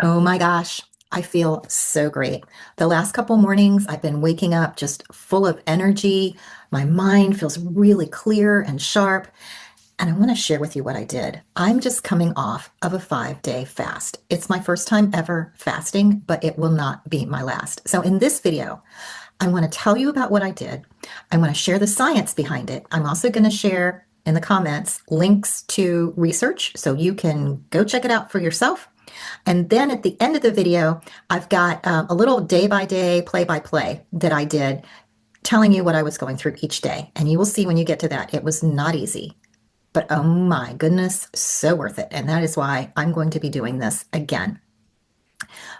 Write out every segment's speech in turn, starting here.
Oh my gosh, I feel so great. The last couple mornings, I've been waking up just full of energy. My mind feels really clear and sharp. And I want to share with you what I did. I'm just coming off of a 5-day fast. It's my first time ever fasting, but it will not be my last. So, in this video, I want to tell you about what I did. I want to share the science behind it. I'm also going to share in the comments links to research so you can go check it out for yourself. And then at the end of the video, I've got a little day by day, play by play that I did telling you what I was going through each day. And you will see when you get to that, it was not easy. But oh my goodness, so worth it. And that is why I'm going to be doing this again.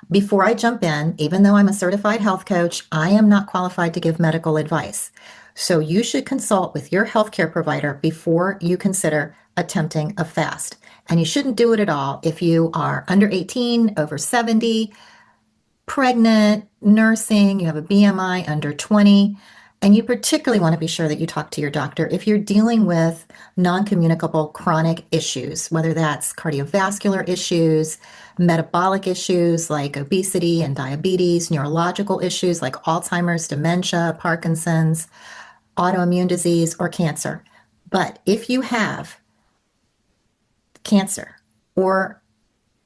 Before I jump in, even though I'm a certified health coach, I am not qualified to give medical advice. So you should consult with your healthcare provider before you consider attempting a fast. And you shouldn't do it at all if you are under 18, over 70, pregnant, nursing, you have a BMI under 20, and you particularly want to be sure that you talk to your doctor if you're dealing with non-communicable chronic issues, whether that's cardiovascular issues, metabolic issues like obesity and diabetes, neurological issues like Alzheimer's, dementia, Parkinson's, autoimmune disease, or cancer. But if you have cancer or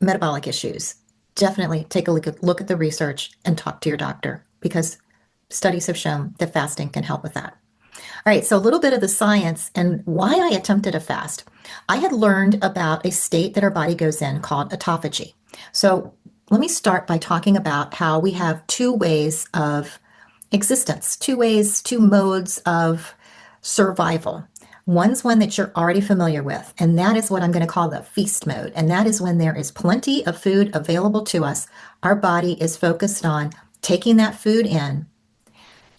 metabolic issues, definitely take a look at the research and talk to your doctor because studies have shown that fasting can help with that. All right, so a little bit of the science and why I attempted a fast. I had learned about a state that our body goes in called autophagy. So let me start by talking about how we have two ways of existence, two modes of survival. One's one that you're already familiar with, and that is what I'm going to call the feast mode. And that is when there is plenty of food available to us. Our body is focused on taking that food in,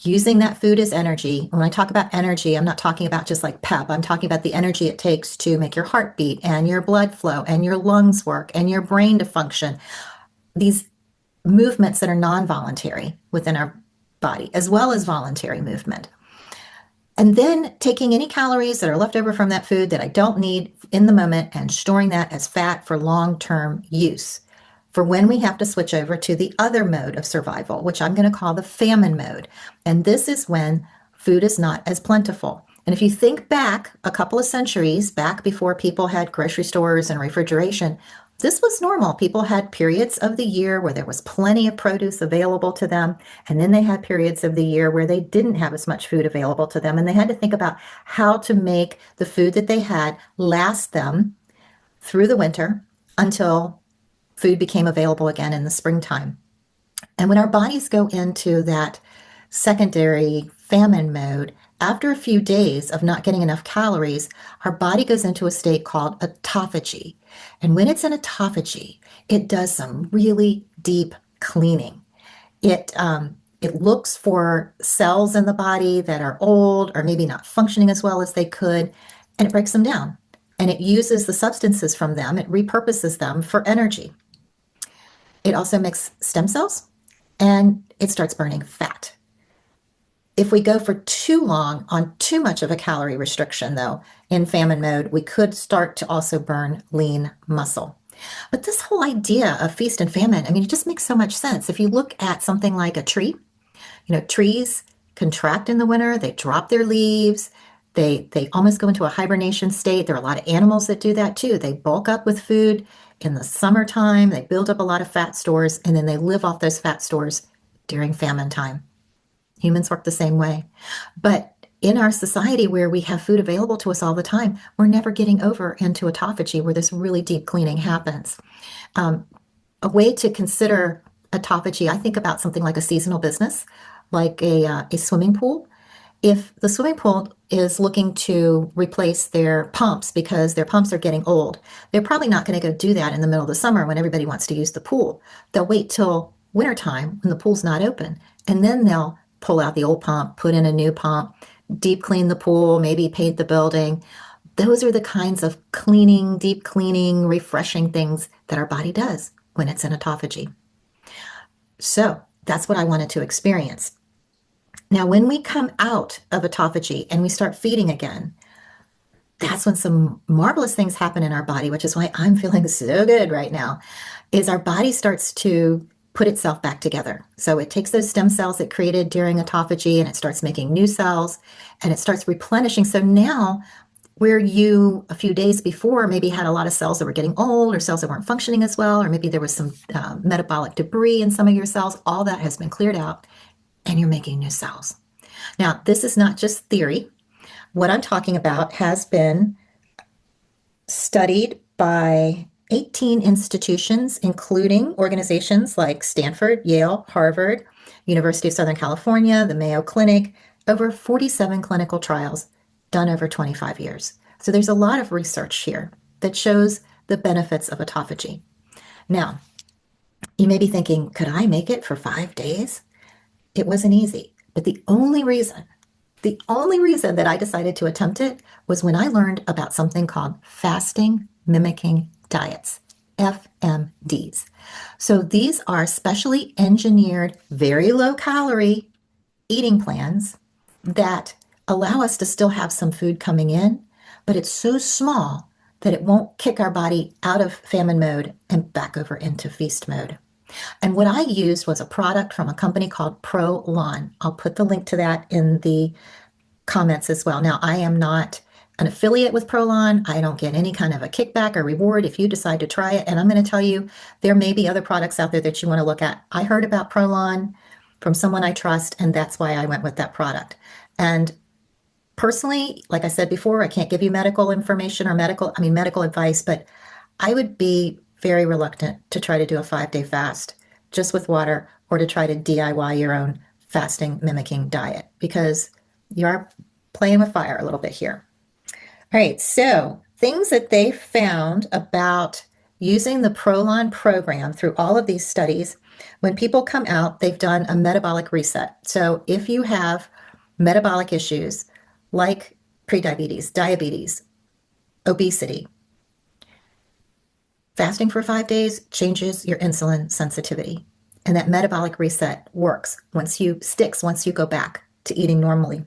using that food as energy. When I talk about energy, I'm not talking about just like pep. I'm talking about the energy it takes to make your heart beat and your blood flow and your lungs work and your brain to function. These movements that are non-voluntary within our body, as well as voluntary movement. And then taking any calories that are left over from that food that I don't need in the moment and storing that as fat for long-term use for when we have to switch over to the other mode of survival, which I'm going to call the famine mode. And this is when food is not as plentiful. And if you think back a couple of centuries, back before people had grocery stores and refrigeration, this was normal. People had periods of the year where there was plenty of produce available to them, and then they had periods of the year where they didn't have as much food available to them, and they had to think about how to make the food that they had last them through the winter until food became available again in the springtime. And when our bodies go into that secondary famine mode, after a few days of not getting enough calories, our body goes into a state called autophagy. And when it's in autophagy, it does some really deep cleaning. It looks for cells in the body that are old or maybe not functioning as well as they could, and it breaks them down. And it uses the substances from them, it repurposes them for energy. It also makes stem cells and it starts burning fat. If we go for too long on too much of a calorie restriction, though, in famine mode, we could start to also burn lean muscle. But this whole idea of feast and famine, I mean, it just makes so much sense. If you look at something like a tree, trees contract in the winter, they drop their leaves, they almost go into a hibernation state. There are a lot of animals that do that too. They bulk up with food in the summertime, they build up a lot of fat stores, and then they live off those fat stores during famine time. Humans work the same way. But in our society where we have food available to us all the time, we're never getting over into autophagy where this really deep cleaning happens. A way to consider autophagy, I think about something like a seasonal business, like a swimming pool. If the swimming pool is looking to replace their pumps because their pumps are getting old, they're probably not going to go do that in the middle of the summer when everybody wants to use the pool. They'll wait till wintertime when the pool's not open, and then they'll pull out the old pump, put in a new pump, deep clean the pool, maybe paint the building. Those are the kinds of cleaning, deep cleaning, refreshing things that our body does when it's in autophagy. So that's what I wanted to experience. Now, when we come out of autophagy and we start feeding again, that's when some marvelous things happen in our body, which is why I'm feeling so good right now. is our body starts to put itself back together. So it takes those stem cells it created during autophagy and it starts making new cells and it starts replenishing. So now, where you a few days before maybe had a lot of cells that were getting old or cells that weren't functioning as well, or maybe there was some metabolic debris in some of your cells, all that has been cleared out and you're making new cells. Now, this is not just theory. What I'm talking about has been studied by 18 institutions, including organizations like Stanford, Yale, Harvard, University of Southern California, the Mayo Clinic, over 47 clinical trials done over 25 years. So there's a lot of research here that shows the benefits of autophagy. Now, you may be thinking, could I make it for 5 days? It wasn't easy, but the only reason that I decided to attempt it was when I learned about something called fasting mimicking diets, FMDs. So these are specially engineered, very low calorie eating plans that allow us to still have some food coming in, but it's so small that it won't kick our body out of famine mode and back over into feast mode. And what I used was a product from a company called Prolon. I'll put the link to that in the comments as well. Now, I am not an affiliate with Prolon. I don't get any kind of a kickback or reward if you decide to try it. And I'm going to tell you, there may be other products out there that you want to look at. I heard about Prolon from someone I trust, and that's why I went with that product. And personally, like I said before, I can't give you medical information or medical advice, but I would be very reluctant to try to do a 5-day fast just with water or to try to DIY your own fasting mimicking diet because you are playing with fire a little bit here. All right, so things that they found about using the Prolon program through all of these studies, when people come out, they've done a metabolic reset. So if you have metabolic issues like prediabetes, diabetes, obesity, fasting for 5 days changes your insulin sensitivity. And that metabolic reset works once you go back to eating normally.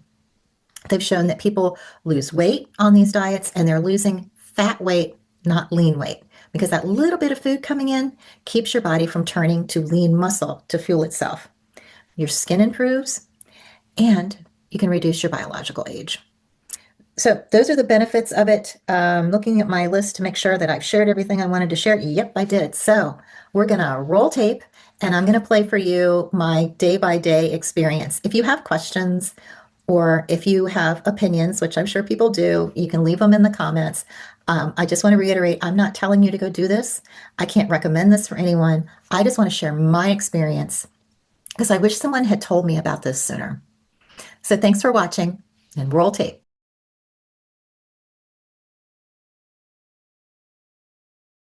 They've shown that people lose weight on these diets and they're losing fat weight, not lean weight, because that little bit of food coming in keeps your body from turning to lean muscle to fuel itself. Your skin improves and you can reduce your biological age. So those are the benefits of it. Looking at my list to make sure that I've shared everything I wanted to share. Yep, I did. So we're going to roll tape and I'm going to play for you my day-by-day experience. If you have questions or if you have opinions, which I'm sure people do, you can leave them in the comments. I just want to reiterate, I'm not telling you to go do this. I can't recommend this for anyone. I just want to share my experience because I wish someone had told me about this sooner. So thanks for watching and roll tape.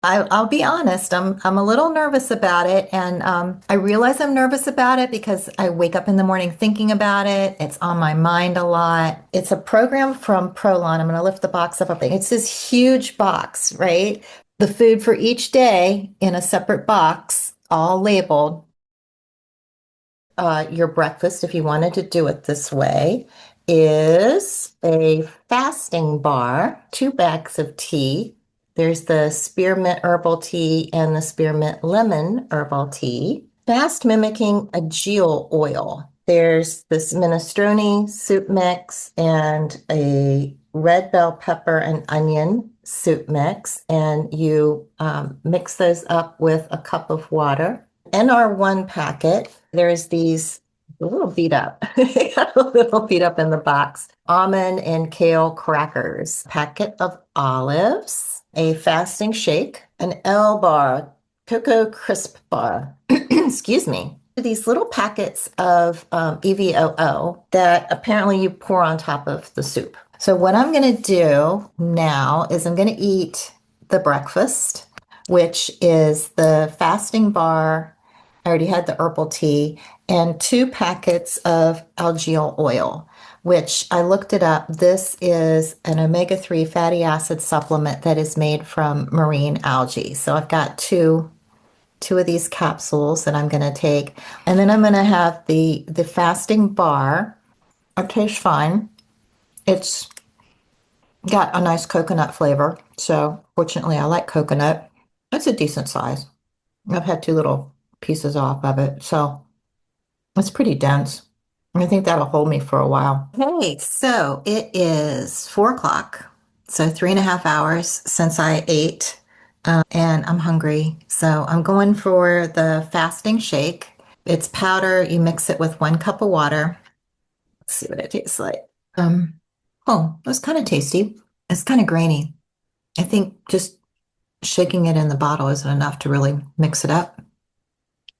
I'll be honest, I'm a little nervous about it, and I realize I'm nervous about it because I wake up in the morning thinking about it. It's on my mind a lot. It's a program from Prolon. I'm going to lift the box up. It's this huge box, right? The food for each day in a separate box, all labeled. Your breakfast, if you wanted to do it this way, is a fasting bar, 2 bags of tea. There's the spearmint herbal tea and the spearmint lemon herbal tea. Fast mimicking a geol oil. There's this minestrone soup mix and a red bell pepper and onion soup mix. And you mix those up with a cup of water. NR1 packet, there's these a little beat up, a little beat up in the box. Almond and kale crackers, packet of olives, a fasting shake, an L bar, cocoa crisp bar, excuse me. These little packets of EVOO that apparently you pour on top of the soup. So what I'm going to do now is I'm going to eat the breakfast, which is the fasting bar. I already had the herbal tea and 2 packets of algae oil, which I looked it up. This is an omega-3 fatty acid supplement that is made from marine algae. So I've got two of these capsules that I'm going to take. And then I'm going to have the fasting bar. It tastes fine. It's got a nice coconut flavor. So fortunately, I like coconut. It's a decent size. I've had two little pieces off of it, so it's pretty dense. I think that'll hold me for a while. Okay, so it is 4 o'clock, so 3.5 hours since I ate, and I'm hungry. So I'm going for the fasting shake. It's powder. You mix it with 1 cup of water. Let's see what it tastes like. Um, oh, it was kind of tasty. It's kind of grainy. I think just shaking it in the bottle isn't enough to really mix it up.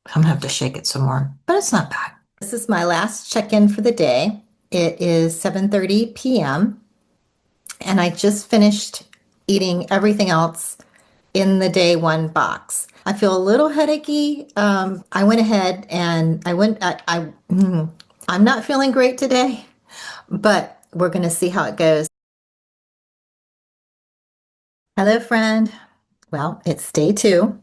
I'm gonna have to shake it some more, but it's not bad. This is my last check-in for the day. It is 7:30 p.m. and I just finished eating everything else in the day one box. I feel a little headachy. I went ahead and I'm not feeling great today, but we're going to see how it goes. Hello, friend. Well, it's day two.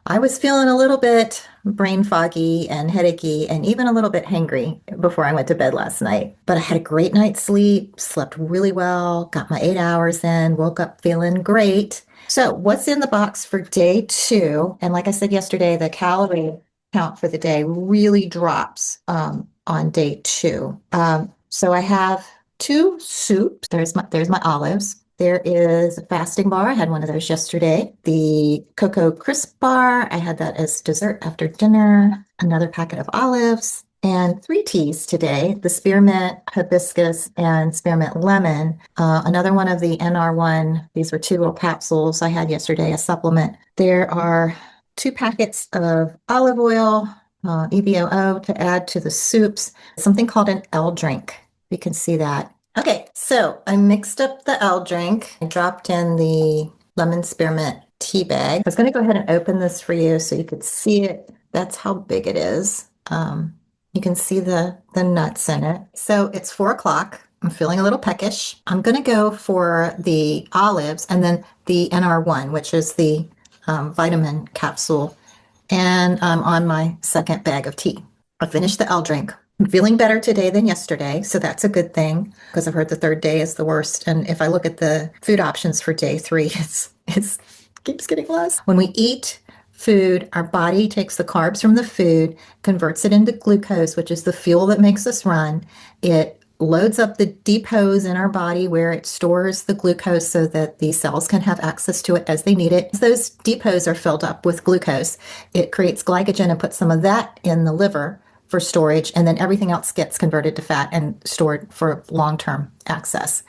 I was feeling a little bit brain foggy and headachy and even a little bit hangry before I went to bed last night. But I had a great night's sleep, slept really well, got my 8 hours in, woke up feeling great. So, what's in the box for day two? And like I said yesterday, the calorie count for the day really drops on day two. So, I have two soups. There's my olives. There is a fasting bar. I had one of those yesterday. The Cocoa Crisp bar. I had that as dessert after dinner. Another packet of olives and three teas today. The spearmint hibiscus and spearmint lemon. Another one of the NR1. These were two little capsules I had yesterday, a supplement. There are 2 packets of olive oil, EVOO to add to the soups. Something called an L drink. You can see that. Okay, so I mixed up the L drink. I dropped in the lemon spearmint tea bag. I was going to go ahead and open this for you so you could see it. That's how big it is. You can see the nuts in it. So it's 4 o'clock. I'm feeling a little peckish. I'm going to go for the olives and then the NR1, which is the vitamin capsule. And I'm on my second bag of tea. I finished the L drink. I'm feeling better today than yesterday, so that's a good thing because I've heard the third day is the worst. And if I look at the food options for day three, it's keeps getting less. When we eat food, our body takes the carbs from the food, converts it into glucose, which is the fuel that makes us run. It loads up the depots in our body where it stores the glucose so that the cells can have access to it as they need it. As those depots are filled up with glucose, it creates glycogen and puts some of that in the liver for storage, and then everything else gets converted to fat and stored for long-term access.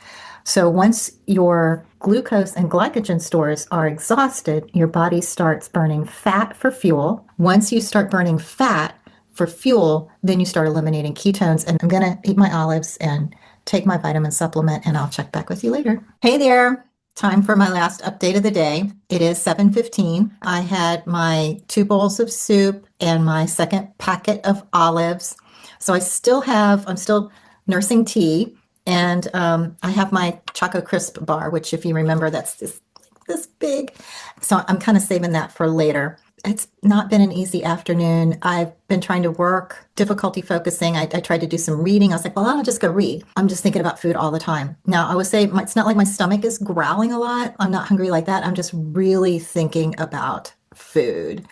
So once your glucose and glycogen stores are exhausted, your body starts burning fat for fuel. Once you start burning fat for fuel, then you start eliminating ketones. And I'm going to eat my olives and take my vitamin supplement, and I'll check back with you later. Hey there. Time for my last update of the day. It is 7:15. I had my 2 bowls of soup and my second packet of olives. So I'm still nursing tea, and I have my Choco Crisp bar, which if you remember, that's this big. So I'm kind of saving that for later. It's not been an easy afternoon. I've been trying to work, difficulty focusing. I tried to do some reading. I was like, well, I'll just go read. I'm just thinking about food all the time. Now, I would say it's not like my stomach is growling a lot. I'm not hungry like that. I'm just really thinking about food.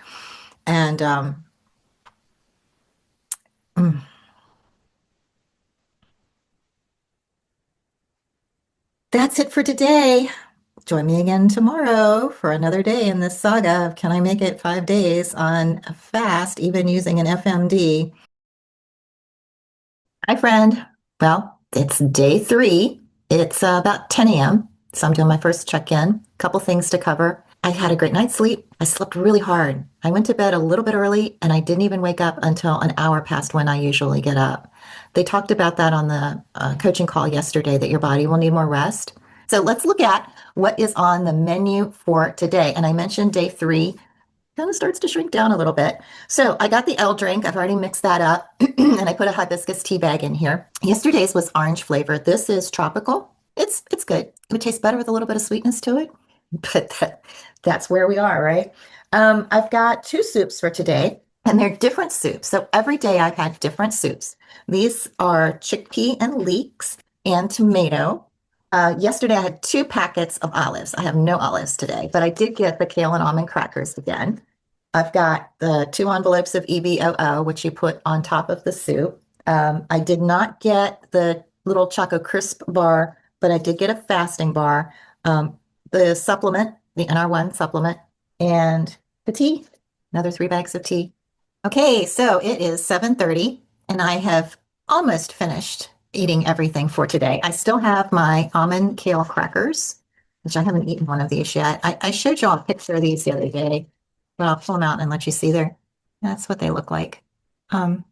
And mm, that's it for today. Join me again tomorrow for another day in this saga of can I make it 5 days on a fast, even using an FMD? Hi, friend. Well, it's day three. It's about 10 a.m. So I'm doing my first check-in. Couple things to cover. I had a great night's sleep. I slept really hard. I went to bed a little bit early and I didn't even wake up until an hour past when I usually get up. They talked about that on the coaching call yesterday, that your body will need more rest. So let's look at what is on the menu for today. And I mentioned day three kind of starts to shrink down a little bit. So I got the L drink. I've already mixed that up and I put a hibiscus tea bag in here. Yesterday's was orange flavor. This is tropical. It's good. It would taste better with a little bit of sweetness to it, but that's where we are, right? I've got two soups for today, and they're different soups. So every day I've had different soups. These are chickpea and leeks and tomato. Yesterday I had 2 packets of olives. I have no olives today, but I did get the kale and almond crackers again. I've got the 2 envelopes of EVOO, which you put on top of the soup. I did not get the little Choco Crisp bar, but I did get a fasting bar, the supplement, the NR1 supplement, and the tea, another 3 bags of tea. Okay, so it is 7:30, and I have almost finished eating everything for today. I still have my almond kale crackers, which I haven't eaten one of these yet. I showed y'all a picture of these the other day, but I'll pull them out and let you see there. That's what they look like. Um,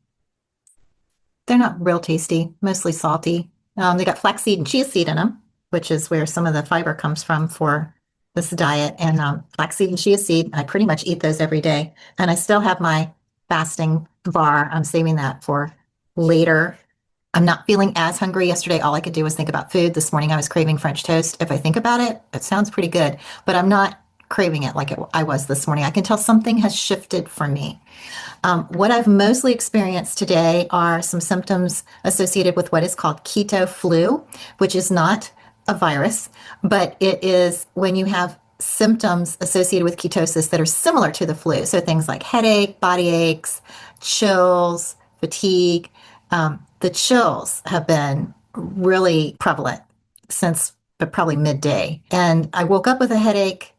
they're not real tasty, mostly salty. They got flaxseed and chia seed in them, which is where some of the fiber comes from for this diet. And flaxseed and chia seed, I pretty much eat those every day. And I still have my fasting bar. I'm saving that for later. I'm not feeling as hungry yesterday. All I could do was think about food. This morning I was craving French toast. If I think about it, it sounds pretty good, but I'm not craving it like I was this morning. I can tell something has shifted for me. What I've mostly experienced today are some symptoms associated with what is called keto flu, which is not a virus, but it is when you have symptoms associated with ketosis that are similar to the flu. So things like headache, body aches, chills, fatigue. The chills have been really prevalent since probably midday. And I woke up with a headache,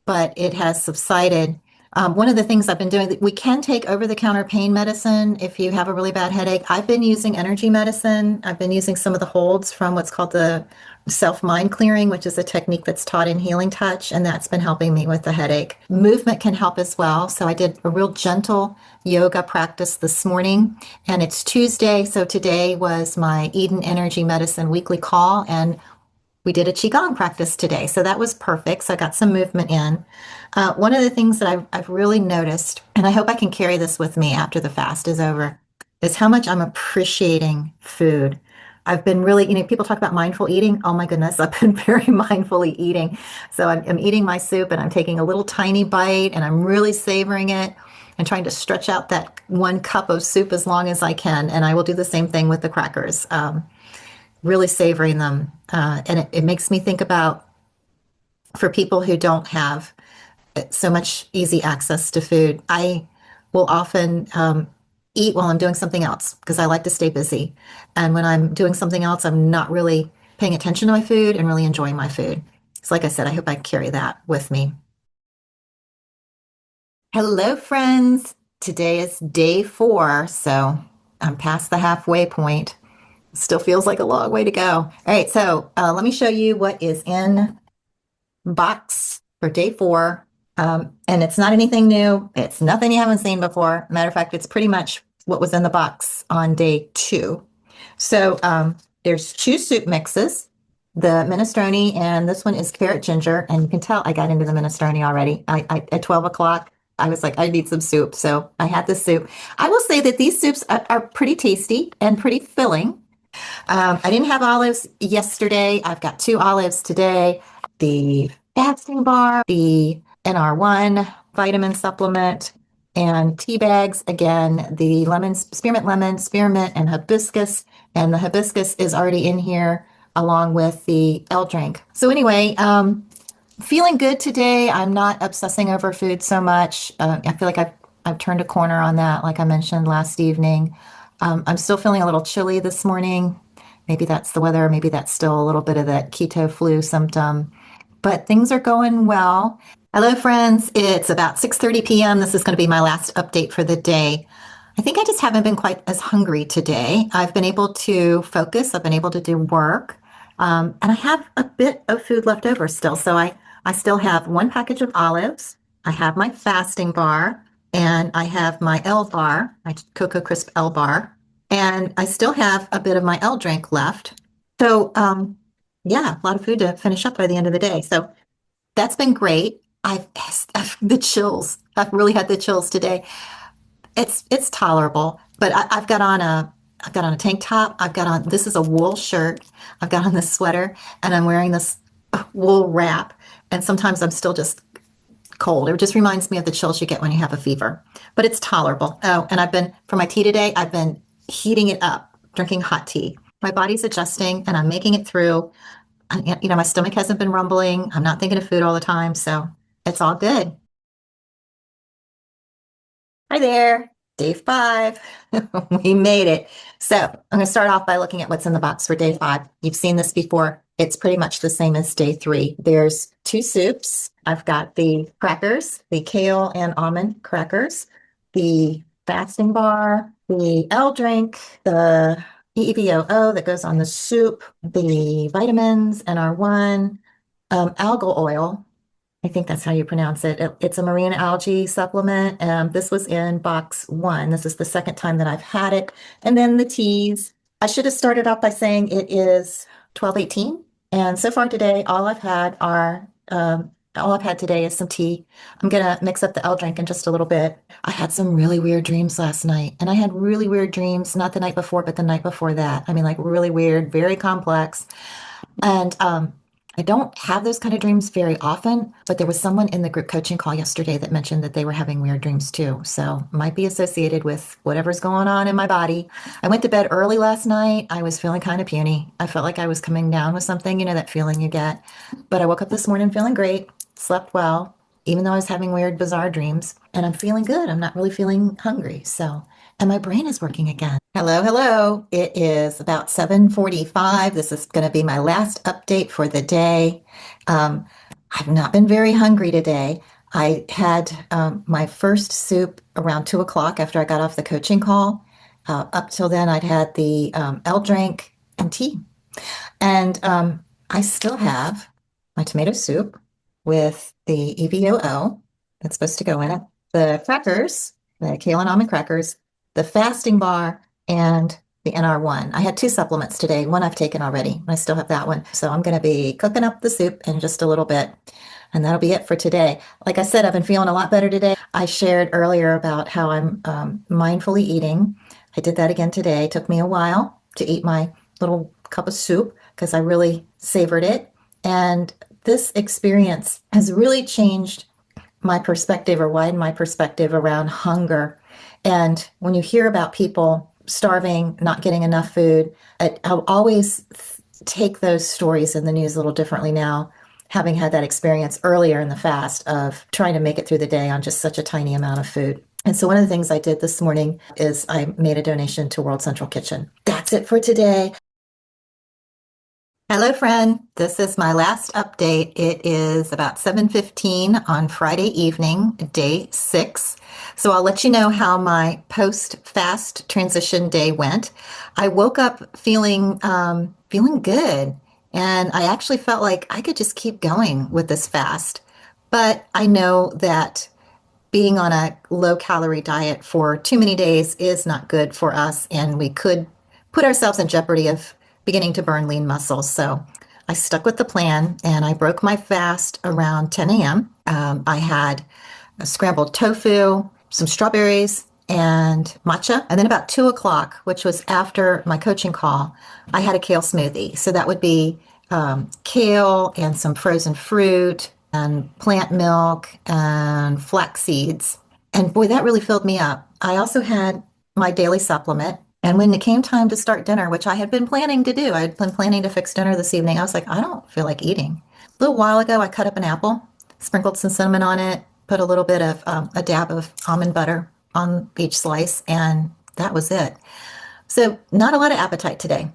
but it has subsided. One of the things I've been doing, we can take over-the-counter pain medicine if you have a really bad headache. I've been using energy medicine. I've been using some of the holds from what's called the self-mind clearing, which is a technique that's taught in Healing Touch, and that's been helping me with the headache. Movement can help as well. So I did a real gentle yoga practice this morning, and it's Tuesday, so today was my Eden Energy Medicine weekly call, and we did a Qigong practice today, so that was perfect. So I got some movement in. One of the things that I've really noticed, and I hope I can carry this with me after the fast is over, is how much I'm appreciating food. I've been really, people talk about mindful eating. Oh my goodness, I've been very mindfully eating. So I'm eating my soup and I'm taking a little tiny bite and I'm really savoring it and trying to stretch out that 1 cup of soup as long as I can. And I will do the same thing with the crackers. Really savoring them. And it makes me think about for people who don't have so much easy access to food, I will often eat while I'm doing something else because I like to stay busy. And when I'm doing something else, I'm not really paying attention to my food and really enjoying my food. So, like I said, I hope I carry that with me. Hello, friends. Today is day 4, so I'm past the halfway point. Still feels like a long way to go. All right, so let me show you what is in box for day 4. And it's not anything new. It's nothing you haven't seen before. Matter of fact, it's pretty much what was in the box on day 2. So there's 2 soup mixes, the minestrone, and this one is carrot ginger. And you can tell I got into the minestrone already. At 12 o'clock, I was like, I need some soup. So I had the soup. I will say that these soups are pretty tasty and pretty filling. I didn't have olives yesterday. I've got 2 olives today. The fasting bar, the NR1 vitamin supplement, and tea bags. Again, the lemon, spearmint, and hibiscus. And the hibiscus is already in here along with the L drink. So anyway, feeling good today. I'm not obsessing over food so much. I feel like I've turned a corner on that, like I mentioned last evening. I'm still feeling a little chilly this morning. Maybe that's the weather. Maybe that's still a little bit of that keto flu symptom. But things are going well. Hello, friends. It's about 6:30 p.m. This is going to be my last update for the day. I think I just haven't been quite as hungry today. I've been able to focus. I've been able to do work. And I have a bit of food left over still. So I still have 1 package of olives. I have my fasting bar and I have my L bar, my Cocoa Crisp L bar. And I still have a bit of my L drink left. So, yeah, a lot of food to finish up by the end of the day. So that's been great. I've the chills. I've really had the chills today. It's tolerable, but I've got on a tank top. I've got on this is a wool shirt. I've got on this sweater, and I'm wearing this wool wrap. And sometimes I'm still just cold. It just reminds me of the chills you get when you have a fever, but it's tolerable. Oh, and for my tea today, I've been heating it up, drinking hot tea. My body's adjusting, and I'm making it through. My stomach hasn't been rumbling. I'm not thinking of food all the time, so it's all good. Hi there, day 5. We made it. So I'm going to start off by looking at what's in the box for day 5. You've seen this before. It's pretty much the same as day 3. There's 2 soups. I've got the crackers, the kale and almond crackers, the fasting bar, the L drink, the EVOO that goes on the soup, the vitamins, NR1, algal oil, I think that's how you pronounce it. It's a marine algae supplement. This was in box 1. This is the second time that I've had it. And then the teas. I should have started off by saying it is 12:18. And so far today, all I've had today is some tea. I'm gonna mix up the L drink in just a little bit. I had some really weird dreams last night, and I had really weird dreams, not the night before, but the night before that. I mean, like really weird, very complex. And I don't have those kind of dreams very often, but there was someone in the group coaching call yesterday that mentioned that they were having weird dreams too. So might be associated with whatever's going on in my body. I went to bed early last night. I was feeling kind of puny. I felt like I was coming down with something, that feeling you get. But I woke up this morning feeling great, slept well, even though I was having weird, bizarre dreams, and I'm feeling good. I'm not really feeling hungry. So, and my brain is working again. Hello, hello. It is about 7:45. This is going to be my last update for the day. Um, I've not been very hungry today. I had my first soup around 2 o'clock after I got off the coaching call. Up till then, I'd had the L drink and tea. And I still have my tomato soup with the EVOO that's supposed to go in it, the crackers, the kale and almond crackers, the fasting bar, and the NR1. I had 2 supplements today. One I've taken already. I still have that one. So I'm going to be cooking up the soup in just a little bit. And that'll be it for today. Like I said, I've been feeling a lot better today. I shared earlier about how I'm mindfully eating. I did that again today. It took me a while to eat my little cup of soup because I really savored it. And this experience has really changed my perspective or widened my perspective around hunger. And when you hear about people starving, not getting enough food, I'll always take those stories in the news a little differently now, having had that experience earlier in the fast of trying to make it through the day on just such a tiny amount of food. And so one of the things I did this morning is I made a donation to World Central Kitchen. That's it for today. Hello, friend. This is my last update. It is about 7:15 on Friday evening, day 6. So I'll let you know how my post-fast transition day went. I woke up feeling good, and I actually felt like I could just keep going with this fast. But I know that being on a low calorie diet for too many days is not good for us, and we could put ourselves in jeopardy of beginning to burn lean muscles. So I stuck with the plan and I broke my fast around 10 a.m. I had a scrambled tofu, some strawberries, and matcha. And then about 2 o'clock, which was after my coaching call, I had a kale smoothie. So that would be kale and some frozen fruit and plant milk and flax seeds. And boy, that really filled me up. I also had my daily supplement. And when it came time to start dinner, which I had been planning to do, I had been planning to fix dinner this evening, I was like, I don't feel like eating. A little while ago, I cut up an apple, sprinkled some cinnamon on it, put a little bit of a dab of almond butter on each slice, and that was it. So, not a lot of appetite today.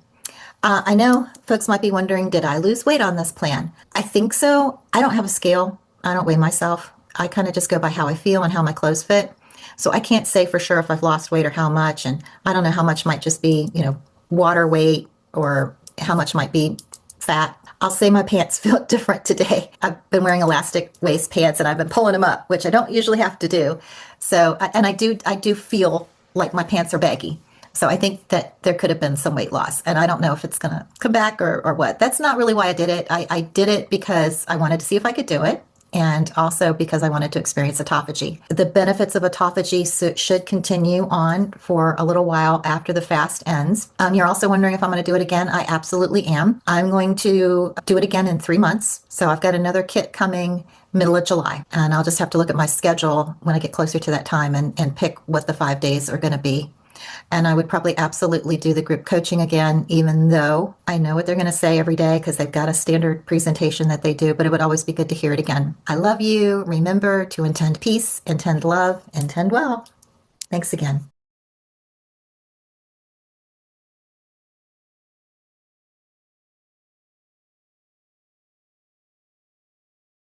I know folks might be wondering, did I lose weight on this plan? I think so. I don't have a scale. I don't weigh myself. I kind of just go by how I feel and how my clothes fit. So I can't say for sure if I've lost weight or how much. And I don't know how much might just be, water weight or how much might be fat. I'll say my pants feel different today. I've been wearing elastic waist pants and I've been pulling them up, which I don't usually have to do. So, and I do feel like my pants are baggy. So I think that there could have been some weight loss, and I don't know if it's going to come back or what. That's not really why I did it. I did it because I wanted to see if I could do it, and also because I wanted to experience autophagy. The benefits of autophagy should continue on for a little while after the fast ends. You're also wondering if I'm going to do it again. I absolutely am. I'm going to do it again in 3 months. So I've got another kit coming middle of July, and I'll just have to look at my schedule when I get closer to that time and pick what the 5 days are going to be. And I would probably absolutely do the group coaching again, even though I know what they're going to say every day because they've got a standard presentation that they do, but it would always be good to hear it again. I love you. Remember to intend peace, intend love, intend well. Thanks again.